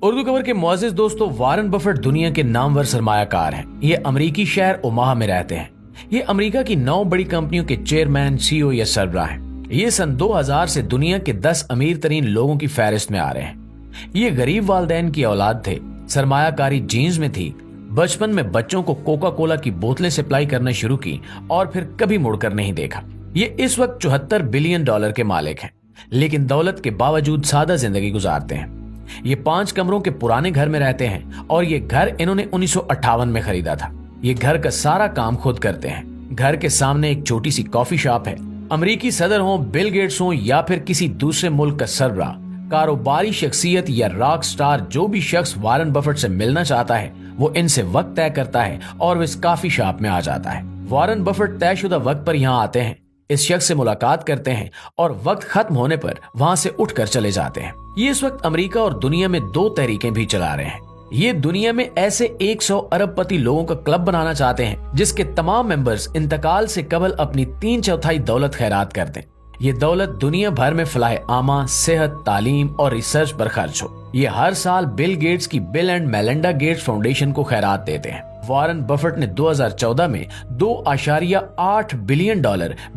उर्दू खबर के मुअज़्ज़िज़ दोस्तों, वारन बफेट दुनिया के नामवर सरमायाकार हैं। ये अमेरिकी शहर ओमाहा में रहते हैं। ये अमेरिका की 9 बड़ी कंपनियों के चेयरमैन, सीईओ या सरबराह हैं। ये सन 2000 से दुनिया के 10 अमीर तरीन लोगों की फहरिस्त में आ रहे हैं। ये गरीब वालिदैन की औलाद थे, सरमायाकारी जीन्स में थी। बचपन में बच्चों को कोका कोला की बोतलें सप्लाई करना शुरू की और फिर कभी मुड़कर नहीं देखा। ये इस वक्त $74 बिलियन के मालिक हैं, लेकिन दौलत के बावजूद सादा जिंदगी गुजारते हैं। ये 5 कमरों के पुराने घर में रहते हैं और ये घर इन्होंने 1958 में खरीदा था। ये घर का सारा काम खुद करते हैं। घर के सामने एक छोटी सी कॉफी शॉप है। अमेरिकी सदर हो, बिल गेट्स हो या फिर किसी दूसरे मुल्क का सरबराह, कारोबारी शख्सियत या रॉक स्टार, जो भी शख्स वारन बफेट से मिलना चाहता है वो इनसे वक्त तय करता है और वो इस कॉफी शॉप में आ जाता है। वारन बफेट तयशुदा वक्त पर यहाँ आते हैं, इस शख्स से मुलाकात करते हैं और वक्त खत्म होने पर वहां से उठकर चले जाते हैं। ये इस वक्त अमेरिका और दुनिया में 2 तहरीकें भी चला रहे हैं। ये दुनिया में ऐसे 100 अरबपति लोगों का क्लब बनाना चाहते हैं जिसके तमाम मेंबर्स इंतकाल से कबल अपनी 3/4 दौलत खैरात कर दें। ये दौलत दुनिया भर में फलाह आमा, सेहत, तालीम और रिसर्च पर खर्च हो। ये हर साल बिल गेट्स की bill and Melinda Gates foundation को खैरात देते हैं। वारन बफेट ने 2014 में $2.8 बिलियन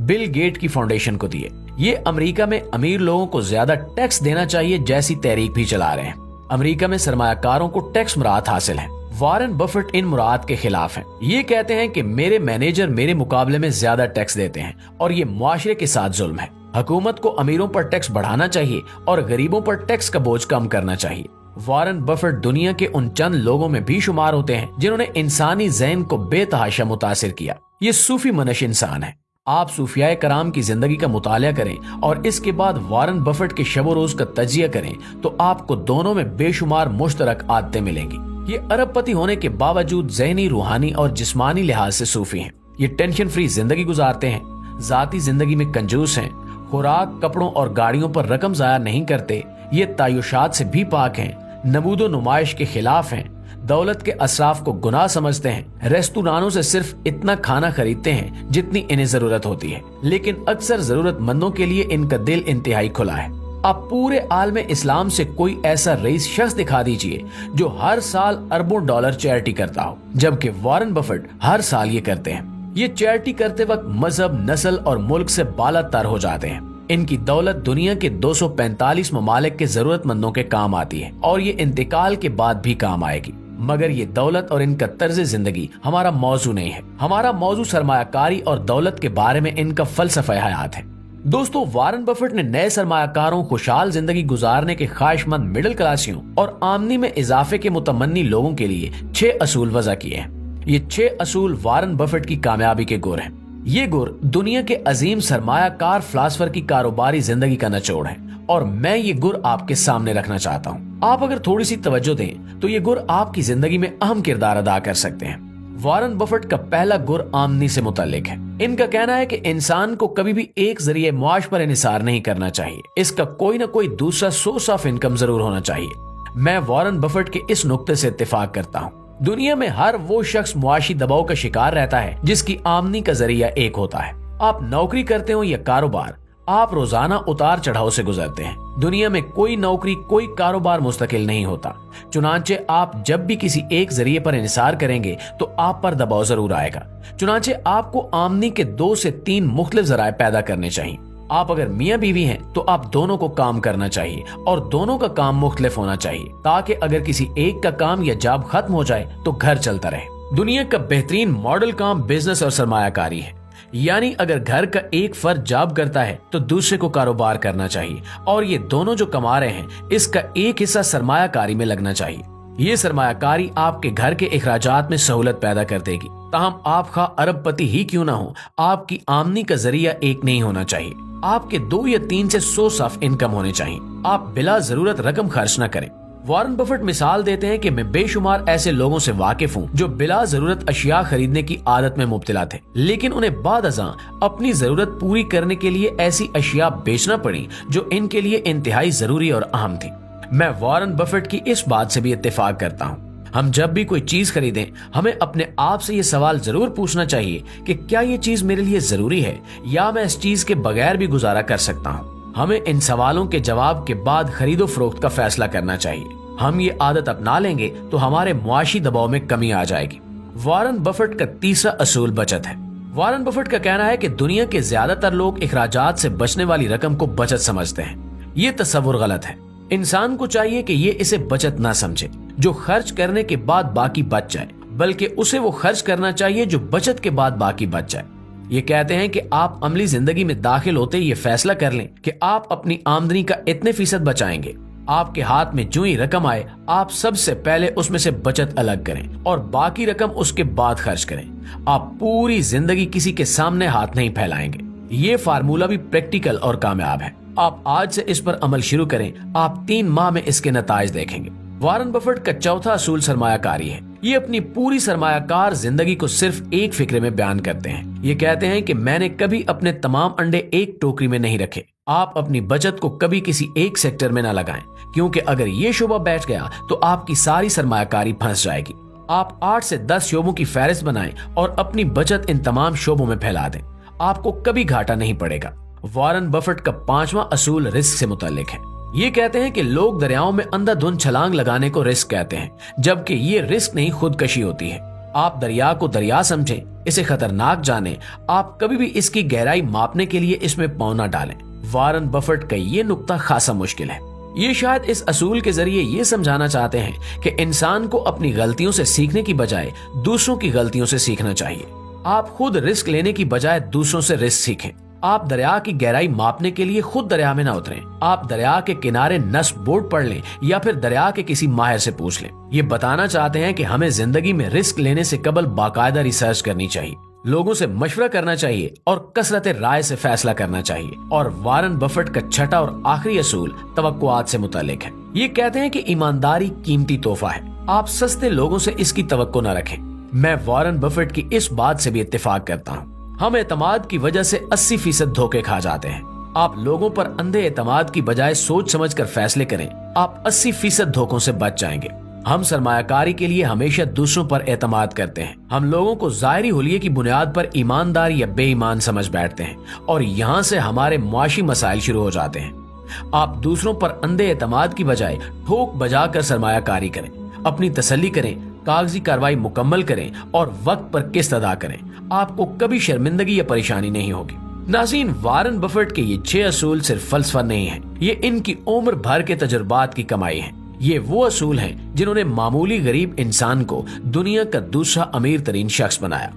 बिल गेट की फाउंडेशन को दिए। ये अमेरिका में अमीर लोगों को ज्यादा टैक्स देना चाहिए जैसी तहरीक भी चला रहे हैं। अमेरिका में सरमायाकारों को टैक्स मुराद हासिल है। वारन बफेट इन मुराद के खिलाफ हैं। ये कहते हैं कि मेरे मैनेजर मेरे मुकाबले में ज्यादा टैक्स देते हैं और ये मुआशरे के साथ जुल्म है। हुकूमत को अमीरों पर टैक्स बढ़ाना चाहिए और गरीबों पर टैक्स का बोझ कम करना चाहिए। वारन बफेट दुनिया के उन चंद लोगों में भी शुमार होते हैं जिन्होंने इंसानी ज़हन को बेतहाशा मुतासिर किया। ये सूफी मनश इंसान है। आप सूफियाए कराम की जिंदगी का मुतालिया करें और इसके बाद वारन बफेट के शब रोज का तजिया करें तो आपको दोनों में बेशुमार मुश्तरक आदतें मिलेंगी। ये अरबपति होने के बावजूद ज़हनी, रूहानी और जिस्मानी लिहाज से सूफी हैं। ये टेंशन फ्री जिंदगी गुजारते हैं, जाती जिंदगी में कंजूस हैं, खुराक, कपड़ों और गाड़ियों पर रकम जाया नहीं करते। ये तायुशात से भी पाक हैं, नमूदो नुमाइश के खिलाफ हैं, दौलत के असराफ को गुनाह समझते हैं, रेस्तुरानों से सिर्फ इतना खाना खरीदते हैं जितनी इन्हें जरूरत होती है, लेकिन अक्सर जरूरतमंदों के लिए इनका दिल इंतहाई खुला है। आप पूरे आलम इस्लाम से कोई ऐसा रईस शख्स दिखा दीजिए जो हर साल अरबों डॉलर चैरिटी करता हो, जबकि वारन बफेट हर साल ये करते हैं। ये चैरिटी करते वक्त मजहब, नस्ल और मुल्क से बाला तर हो जाते हैं। इनकी दौलत दुनिया के 245 ममालिक के जरूरतमंदों के काम आती है और ये इंतकाल के बाद भी काम आएगी। मगर ये दौलत और इनका तर्ज जिंदगी हमारा मौजू नहीं है। हमारा मौजू सरमायाकारी और दौलत के बारे में इनका फलसफा हयात है। दोस्तों, वारन बफेट ने नए सरमायाकारों, खुशहाल जिंदगी गुजारने के ख्वाहिशमंद मिडिल क्लासियों और आमदनी में इजाफे के मुतमन्नी लोगों के लिए 6 असूल वज़ा किए हैं। ये 6 असूल वारन बफेट की कामयाबी के गुर हैं। ये गुर दुनिया के अजीम सरमायाकार फिलासफर की कारोबारी जिंदगी का निचोड़ है और मैं ये गुर आपके सामने रखना चाहता हूँ। आप अगर थोड़ी सी तवज्जो दें तो ये गुर आपकी जिंदगी में अहम किरदार अदा कर सकते हैं। वारन बफेट का पहला गुर आमदनी से मुताल्लिक है। इनका कहना है कि इंसान को कभी भी एक जरिए मुआश पर इन्हिसार नहीं करना चाहिए। इसका कोई ना कोई दूसरा सोर्स ऑफ इनकम जरूर होना चाहिए। मैं वारन बफेट के इस नुक्ते से इत्तेफाक करता हूँ। दुनिया में हर वो शख्स मुआशी दबाव का शिकार रहता है जिसकी आमदनी का जरिया एक होता है। आप नौकरी करते हो या कारोबार, आप रोजाना उतार चढ़ाव से गुजरते हैं। दुनिया में कोई नौकरी, कोई कारोबार मुस्तकिल नहीं होता। चुनांचे आप जब भी किसी एक जरिए पर इंसार करेंगे तो आप पर दबाव जरूर आएगा। चुनांचे आपको आमदनी के 2 से 3 मुख्तलिफ जराए पैदा करने चाहिए। आप अगर मियाँ बीवी हैं तो आप दोनों को काम करना चाहिए और दोनों का काम मुख्तलिफ होना चाहिए ताकि अगर किसी एक का काम या जॉब खत्म हो जाए तो घर चलता रहे। दुनिया का बेहतरीन मॉडल काम बिजनेस और सरमायाकारी है। यानी अगर घर का एक फर्द जॉब करता है तो दूसरे को कारोबार करना चाहिए और ये दोनों जो कमा रहे हैं इसका एक हिस्सा सरमायाकारी में लगना चाहिए। ये सरमायाकारी आपके घर के अखराजात में सहूलत पैदा कर देगी। ताहम आप खा अरबपति ही क्यों ना हो, आपकी आमदनी का जरिया एक नहीं होना चाहिए। आपके 2 या 3 से सोर्स ऑफ इनकम होने चाहिए। आप बिला जरूरत रकम खर्च न करें। वारन बफेट मिसाल देते हैं कि मैं बेशुमार ऐसे लोगों से वाकिफ हूँ जो बिला जरूरत अशिया खरीदने की आदत में मुब्तला थे, लेकिन उन्हें बाद अज़ां अपनी जरूरत पूरी करने के लिए ऐसी अशिया बेचना पड़ी जो इनके लिए इंतहाई जरूरी और अहम थी। मैं वारन बफेट की इस बात से भी इत्तेफाक करता हूँ। हम जब भी कोई चीज खरीदें हमें अपने आप से ये सवाल जरूर पूछना चाहिए कि क्या ये चीज मेरे लिए जरूरी है या मैं इस चीज के बगैर भी गुजारा कर सकता हूँ। हमें इन सवालों के जवाब के बाद खरीदो फरोख्त का फैसला करना चाहिए। हम ये आदत अपना लेंगे तो हमारे मुआशी दबाव में कमी आ जाएगी। वॉरेन बफेट का तीसरा असूल बचत है। वॉरेन बफेट का कहना है कि दुनिया के ज्यादातर लोग अखराजात से बचने वाली रकम को बचत समझते हैं। ये तस्वुर गलत है। इंसान को चाहिए कि ये इसे बचत ना समझे जो खर्च करने के बाद बाकी बच जाए, बल्कि उसे वो खर्च करना चाहिए जो बचत के बाद बाकी बच जाए। ये कहते हैं कि आप अमली जिंदगी में दाखिल होते ही ये फैसला कर लें कि आप अपनी आमदनी का इतने फीसद बचाएंगे। आपके हाथ में जो ही रकम आए आप सबसे पहले उसमें से बचत अलग करें और बाकी रकम उसके बाद खर्च करें। आप पूरी जिंदगी किसी के सामने हाथ नहीं फैलाएंगे। ये फार्मूला भी प्रैक्टिकल और कामयाब है। आप आज से इस पर अमल शुरू करें, आप 3 माह में इसके नताइज देखेंगे। वॉरेन बफेट का चौथा असूल सरमायाकारी है। ये अपनी पूरी सरमायाकार जिंदगी को सिर्फ एक फिक्रे में बयान करते हैं। ये कहते हैं कि मैंने कभी अपने तमाम अंडे एक टोकरी में नहीं रखे। आप अपनी बचत को कभी किसी एक सेक्टर में न लगाएं, क्योंकि अगर ये शोबा बैठ गया तो आपकी सारी सरमायाकारी फंस जाएगी। आप 8 से 10 शोबों की फहरिस्त बनाएं और अपनी बचत इन तमाम शोबों में फैला दें। आपको कभी घाटा नहीं पड़ेगा। वॉरेन बफेट का 5वां असूल रिस्क से मुताल्लिक है। ये कहते हैं कि लोग दरियाओं में अंधाधुंध छलांग लगाने को रिस्क कहते हैं, जबकि ये रिस्क नहीं खुदकशी होती है। आप दरिया को दरिया समझें, इसे खतरनाक जानें। आप कभी भी इसकी गहराई मापने के लिए इसमें पाँव न डालें। वॉरेन बफेट का ये नुक्ता खासा मुश्किल है। ये शायद इस असूल के जरिए ये समझाना चाहते हैं कि इंसान को अपनी गलतियों से सीखने की बजाय दूसरों की गलतियों से सीखना चाहिए। आप खुद रिस्क लेने की बजाय दूसरों से रिस्क सीखें। आप दरिया की गहराई मापने के लिए खुद दरिया में न उतरें। आप दरिया के किनारे नस्ब बोर्ड पढ़ लें या फिर दरिया के किसी माहिर से पूछ लें। ये बताना चाहते हैं कि हमें जिंदगी में रिस्क लेने से कबल बाकायदा रिसर्च करनी चाहिए, लोगों से मशवरा करना चाहिए और कसरत राय से फैसला करना चाहिए। और वॉरेन बफेट का छठा और आखिरी असूल तवक्कुआत से मुताल्लिक है। ये कहते हैं कि ईमानदारी कीमती तोहफा है। आप सस्ते लोगों से इसकी तवक्को न रखें। मैं वॉरेन बफेट की इस बात से भी इत्तेफाक करता हूँ। हम एतमाद की वजह से 80% धोखे खा जाते हैं। आप लोगों पर अंधे एतमाद की बजाय सोच समझ कर फैसले करें, आप 80% धोखों से बच जाएंगे। हम सरमायाकारी के लिए हमेशा दूसरों पर एतमाद करते हैं। हम लोगों को ज़ाहिरी हुलिये की बुनियाद पर ईमानदार या बेईमान समझ बैठते हैं और यहाँ से हमारे मुआशी मसाइल शुरू हो जाते हैं। आप दूसरों पर अंधे एतमाद की बजाय ठोक बजा कर सरमायाकारी करें, अपनी तसल्ली करें, कागजी कार्रवाई मुकम्मल करें और वक्त पर किस्त अदा करें। आपको कभी शर्मिंदगी या परेशानी नहीं होगी। नाज़रीन, वॉरेन बफेट के ये 6 असूल सिर्फ फलसफा नहीं है, ये इनकी उम्र भर के तजुर्बात की कमाई है। ये वो असूल हैं जिन्होंने मामूली गरीब इंसान को दुनिया का दूसरा अमीर तरीन शख्स बनाया।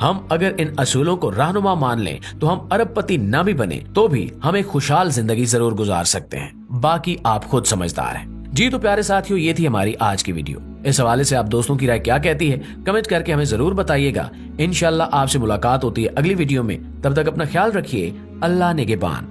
हम अगर इन असूलों को रहनुमा मान लें तो हम अरबपति ना भी बने तो भी हम एक खुशहाल जिंदगी जरूर गुजार सकते हैं। बाकी आप खुद समझदार हैं। जी तो प्यारे साथियों, ये थी हमारी आज की वीडियो। इस हवाले से आप दोस्तों की राय क्या कहती है कमेंट करके हमें जरूर बताइएगा। इंशाल्लाह आपसे मुलाकात होती है अगली वीडियो में। तब तक अपना ख्याल रखिए। अल्लाह निगहबान।